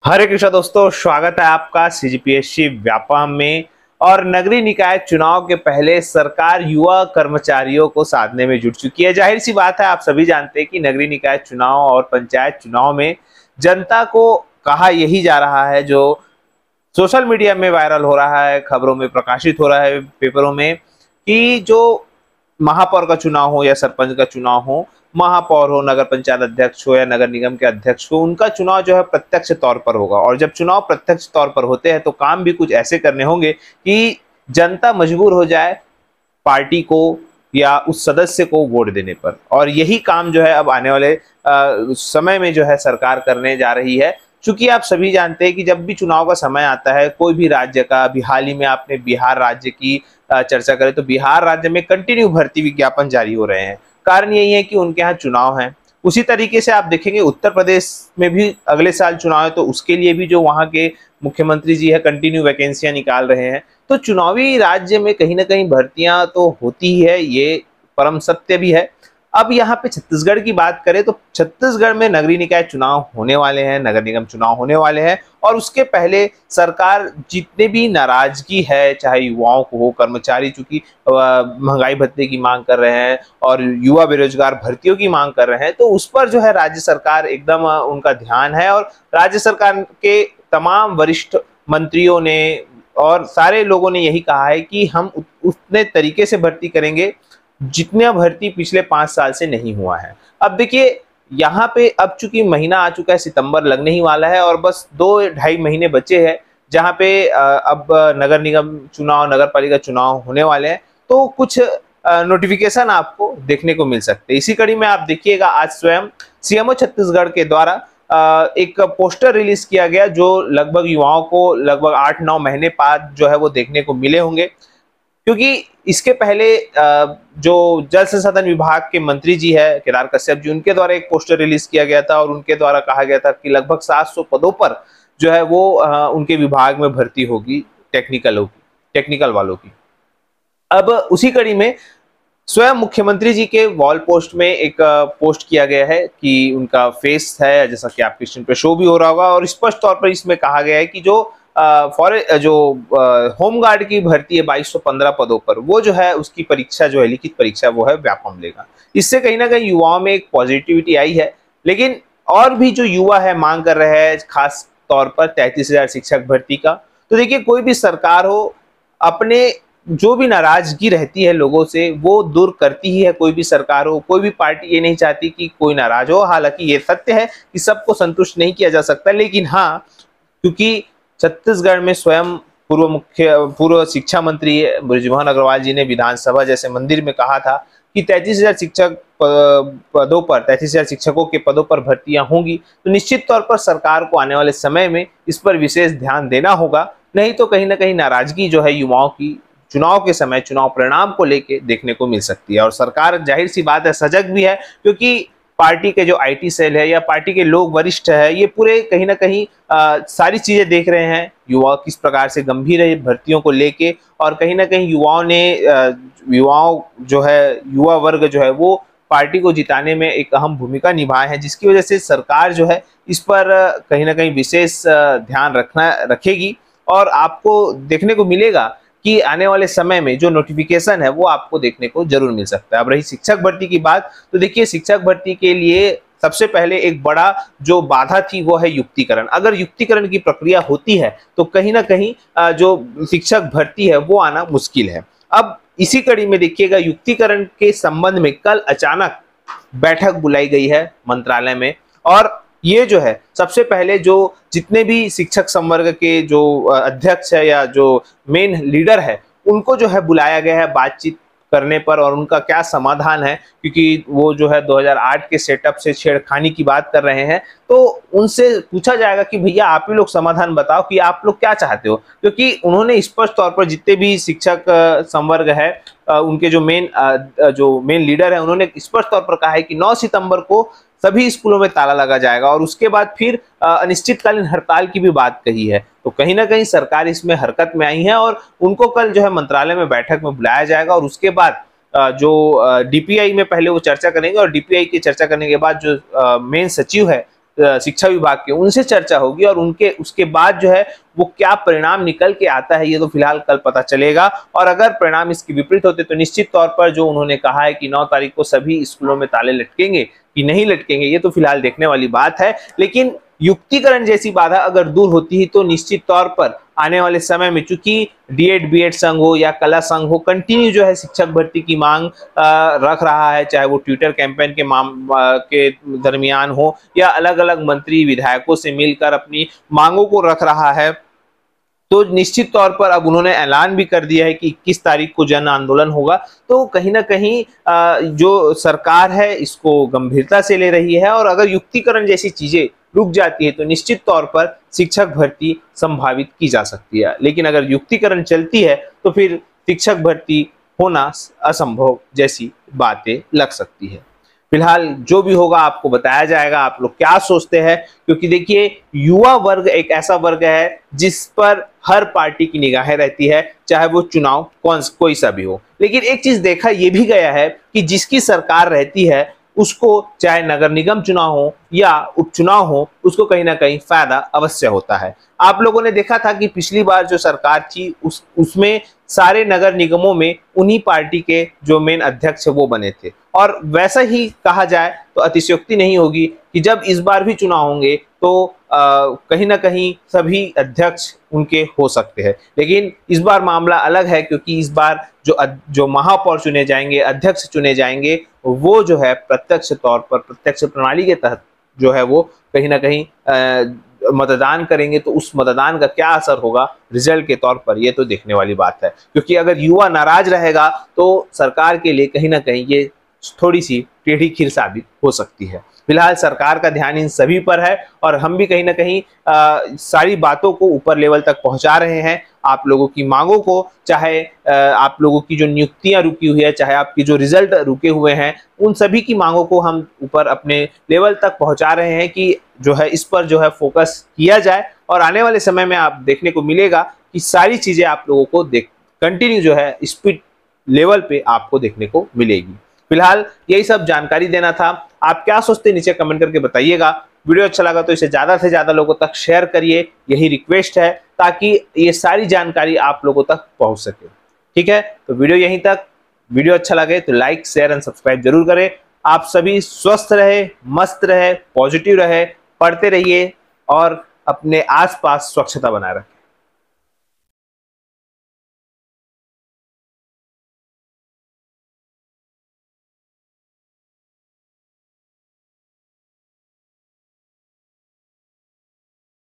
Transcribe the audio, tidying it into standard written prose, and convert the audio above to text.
हरे कृष्णा दोस्तों, स्वागत है आपका सीजीपीएससी व्यापम में। और नगरीय निकाय चुनाव के पहले सरकार युवा कर्मचारियों को साधने में जुट चुकी है। जाहिर सी बात है, आप सभी जानते हैं कि नगरीय निकाय चुनाव और पंचायत चुनाव में जनता को कहा यही जा रहा है, जो सोशल मीडिया में वायरल हो रहा है, खबरों में प्रकाशित हो रहा है, पेपरों में, कि जो महापौर का चुनाव हो या सरपंच का चुनाव हो, महापौर हो, नगर पंचायत अध्यक्ष हो या नगर निगम के अध्यक्ष हो, उनका चुनाव जो है प्रत्यक्ष तौर पर होगा। और जब चुनाव प्रत्यक्ष तौर पर होते हैं तो काम भी कुछ ऐसे करने होंगे कि जनता मजबूर हो जाए पार्टी को या उस सदस्य को वोट देने पर। और यही काम जो है अब आने वाले समय में जो है सरकार करने जा रही है। चूंकि आप सभी जानते हैं कि जब भी चुनाव का समय आता है कोई भी राज्य का, अभी हाल ही में आपने बिहार राज्य की चर्चा करें तो बिहार राज्य में कंटिन्यू भर्ती विज्ञापन जारी हो रहे हैं। कारण यही है कि उनके यहाँ चुनाव है। उसी तरीके से आप देखेंगे उत्तर प्रदेश में भी अगले साल चुनाव है, तो उसके लिए भी जो वहाँ के मुख्यमंत्री जी है कंटिन्यू वैकेंसियां निकाल रहे हैं। तो चुनावी राज्य में कहीं ना कहीं भर्तियां तो होती ही है, ये परम सत्य भी है। अब यहाँ पे छत्तीसगढ़ की बात करें तो छत्तीसगढ़ में नगरीय निकाय चुनाव होने वाले हैं, नगर निगम चुनाव होने वाले हैं। और उसके पहले सरकार जितने भी नाराजगी है, चाहे युवाओं को हो, कर्मचारी चूंकि महंगाई भत्ते की मांग कर रहे हैं और युवा बेरोजगार भर्तियों की मांग कर रहे हैं, तो उस पर जो है राज्य सरकार एकदम उनका ध्यान है। और राज्य सरकार के तमाम वरिष्ठ मंत्रियों ने और सारे लोगों ने यही कहा है कि हम उतने तरीके से भर्ती करेंगे जितना भर्ती पिछले 5 साल से नहीं हुआ है। अब देखिए यहाँ पे अब चूंकि महीना आ चुका है, सितंबर लगने ही वाला है और बस 2-2.5 महीने बचे हैं जहाँ पे अब नगर निगम चुनाव, नगर पालिका चुनाव होने वाले हैं। तो कुछ नोटिफिकेशन आपको देखने को मिल सकते हैं। इसी कड़ी में आप देखिएगा, आज स्वयं सीएमओ छत्तीसगढ़ के द्वारा एक पोस्टर रिलीज किया गया जो लगभग युवाओं को लगभग 8-9 महीने बाद जो है वो देखने को मिले होंगे। क्योंकि इसके पहले जो जल संसाधन विभाग के मंत्री जी है केदार कश्यप जी, उनके द्वारा एक पोस्टर रिलीज किया गया था और उनके द्वारा कहा गया था कि लगभग 700 पदों पर जो है वो उनके विभाग में भर्ती होगी, टेक्निकल वालों की। अब उसी कड़ी में स्वयं मुख्यमंत्री जी के वॉल पोस्ट में एक पोस्ट किया गया है कि उनका फेस है, जैसा कि आपके स्क्रीन पे शो भी हो रहा होगा। और स्पष्ट तौर पर इसमें कहा गया है कि जो होमगार्ड की भर्ती है 2215 पदों पर, वो जो है उसकी परीक्षा जो है, लिखित परीक्षा, वो है व्यापम लेगा। इससे कहीं ना कहीं युवाओं में एक पॉजिटिविटी आई है। लेकिन और भी जो युवा है मांग कर रहे हैं, खास तौर पर 33,000 शिक्षक भर्ती का। तो देखिए, कोई भी सरकार हो, अपने जो भी नाराजगी रहती है लोगों से वो दूर करती ही है। कोई भी सरकार हो, कोई भी पार्टी ये नहीं चाहती कि कोई नाराज हो। हालांकि ये सत्य है कि सबको संतुष्ट नहीं किया जा सकता, लेकिन हाँ, क्योंकि छत्तीसगढ़ में स्वयं पूर्व शिक्षा मंत्री बृजमोहन अग्रवाल जी ने विधानसभा जैसे मंदिर में कहा था कि 33,000 शिक्षकों के पदों पर भर्तियां होंगी। तो निश्चित तौर पर सरकार को आने वाले समय में इस पर विशेष ध्यान देना होगा, नहीं तो कहीं ना कहीं नाराजगी जो है युवाओं की चुनाव के समय, चुनाव परिणाम को लेके देखने को मिल सकती है। और सरकार जाहिर सी बात है सजग भी है, क्योंकि पार्टी के जो आईटी सेल है या पार्टी के लोग वरिष्ठ है, ये पूरे कहीं ना कहीं सारी चीजें देख रहे हैं, युवा किस प्रकार से गंभीर है भर्तियों को लेके। और कहीं ना कहीं युवा वर्ग जो है वो पार्टी को जिताने में एक अहम भूमिका निभाए हैं, जिसकी वजह से सरकार जो है इस पर कहीं ना कहीं विशेष ध्यान रखेगी। और आपको देखने को मिलेगा कि आने वाले समय में जो नोटिफिकेशन है वो आपको देखने को जरूर मिल सकता है। अब रही शिक्षक भर्ती की बात, तो देखिए शिक्षक भर्ती के लिए सबसे पहले एक बड़ा जो बाधा थी वो है युक्तिकरण। अगर युक्तिकरण की प्रक्रिया होती है तो कहीं ना कहीं जो शिक्षक भर्ती है वो आना मुश्किल है। अब इसी कड़ी में देखिएगा, युक्तिकरण के संबंध में कल अचानक बैठक बुलाई गई है मंत्रालय में। और ये जो है सबसे पहले जो जितने भी शिक्षक संवर्ग के जो अध्यक्ष है या जो मेन लीडर है, उनको जो है बुलाया गया है बातचीत करने पर, और उनका क्या समाधान है, क्योंकि वो जो है 2008 के सेटअप से छेड़खानी की बात कर रहे हैं। तो उनसे पूछा जाएगा कि भैया आप ही लोग समाधान बताओ कि आप लोग क्या चाहते हो। क्योंकि उन्होंने स्पष्ट तौर पर जितने भी शिक्षक संवर्ग है, उनके जो मेन लीडर है, उन्होंने स्पष्ट तौर पर कहा है कि 9 सितंबर को सभी स्कूलों में ताला लगा जाएगा और उसके बाद फिर अनिश्चितकालीन हड़ताल की भी बात कही है। तो कहीं ना कहीं सरकार इसमें हरकत में आई है और उनको कल जो है मंत्रालय में बैठक में बुलाया जाएगा। और उसके बाद जो डीपीआई में पहले वो चर्चा करेंगे और डीपीआई की चर्चा करने के बाद जो मेन सचिव है शिक्षा विभाग के, उनसे चर्चा होगी और उसके बाद जो है वो क्या परिणाम निकल के आता है ये तो फिलहाल कल पता चलेगा। और अगर परिणाम इसके विपरीत होते तो निश्चित तौर पर जो उन्होंने कहा है कि 9 तारीख को सभी स्कूलों में ताले लटकेंगे कि नहीं लटकेंगे, ये तो फिलहाल देखने वाली बात है। लेकिन युक्तिकरण जैसी बाधा अगर दूर होती है तो निश्चित तौर पर आने वाले समय में, चूंकि डीएड बीएड संघ हो या कला संघ हो, कंटिन्यू जो है शिक्षक भर्ती की मांग रख रहा है, चाहे वो ट्विटर कैंपेन के दरमियान हो या अलग अलग मंत्री विधायकों से मिलकर अपनी मांगों को रख रहा है। तो निश्चित तौर पर अब उन्होंने ऐलान भी कर दिया है कि 21 तारीख को जन आंदोलन होगा। तो कहीं ना कहीं जो सरकार है इसको गंभीरता से ले रही है और अगर युक्तिकरण जैसी चीजें रुक जाती है तो निश्चित तौर पर शिक्षक भर्ती संभावित की जा सकती है। लेकिन अगर युक्तिकरण चलती है तो फिर शिक्षक भर्ती होना असंभव जैसी बातें लग सकती है। फिलहाल जो भी होगा आपको बताया जाएगा। आप लोग क्या सोचते हैं, क्योंकि देखिए युवा वर्ग एक ऐसा वर्ग है जिस पर हर पार्टी की निगाहें रहती है, चाहे वो चुनाव कोई सा भी हो। लेकिन एक चीज देखा यह भी गया है कि जिसकी सरकार रहती है उसको चाहे नगर निगम चुनाव हो या उपचुनाव हो, उसको कहीं ना कहीं फायदा अवश्य होता है। आप लोगों ने देखा था कि पिछली बार जो सरकार थी उसमें सारे नगर निगमों में उन्हीं पार्टी के जो मेन अध्यक्ष वो बने थे। और वैसा ही कहा जाए तो अतिशयोक्ति नहीं होगी कि जब इस बार भी चुनाव होंगे तो कहीं ना कहीं सभी अध्यक्ष उनके हो सकते हैं। लेकिन इस बार मामला अलग है, क्योंकि इस बार जो महापौर चुने जाएंगे, अध्यक्ष चुने जाएंगे, वो जो है प्रत्यक्ष तौर पर प्रत्यक्ष प्रणाली के तहत जो है वो कहीं ना कहीं मतदान करेंगे। तो उस मतदान का क्या असर होगा रिजल्ट के तौर पर, ये तो देखने वाली बात है। क्योंकि अगर युवा नाराज रहेगा तो सरकार के लिए कहीं ना कहीं ये थोड़ी सी टेढ़ी खीर साबित हो सकती है। फिलहाल सरकार का ध्यान इन सभी पर है और हम भी कहीं ना कहीं सारी बातों को ऊपर लेवल तक पहुंचा रहे हैं। आप लोगों की मांगों को, चाहे आप लोगों की जो नियुक्तियां रुकी हुई है, चाहे आपकी जो रिजल्ट रुके हुए हैं, उन सभी की मांगों को हम ऊपर अपने लेवल तक पहुंचा रहे हैं कि जो है इस पर जो है फोकस किया जाए। और आने वाले समय में आप देखने को मिलेगा कि सारी चीजें आप लोगों को कंटिन्यू जो है स्पीड लेवल पे आपको देखने को मिलेगी। फिलहाल यही सब जानकारी देना था। आप क्या सोचते नीचे कमेंट करके बताइएगा। वीडियो अच्छा लगा तो इसे ज्यादा से ज्यादा लोगों तक शेयर करिए, यही रिक्वेस्ट है, ताकि ये सारी जानकारी आप लोगों तक पहुंच सके। ठीक है, तो वीडियो यहीं तक। वीडियो अच्छा लगे तो लाइक शेयर एंड सब्सक्राइब जरूर करें। आप सभी स्वस्थ रहे, मस्त रहे, पॉजिटिव रहे, पढ़ते रहिए और अपने आसपास स्वच्छता बनाए रखें।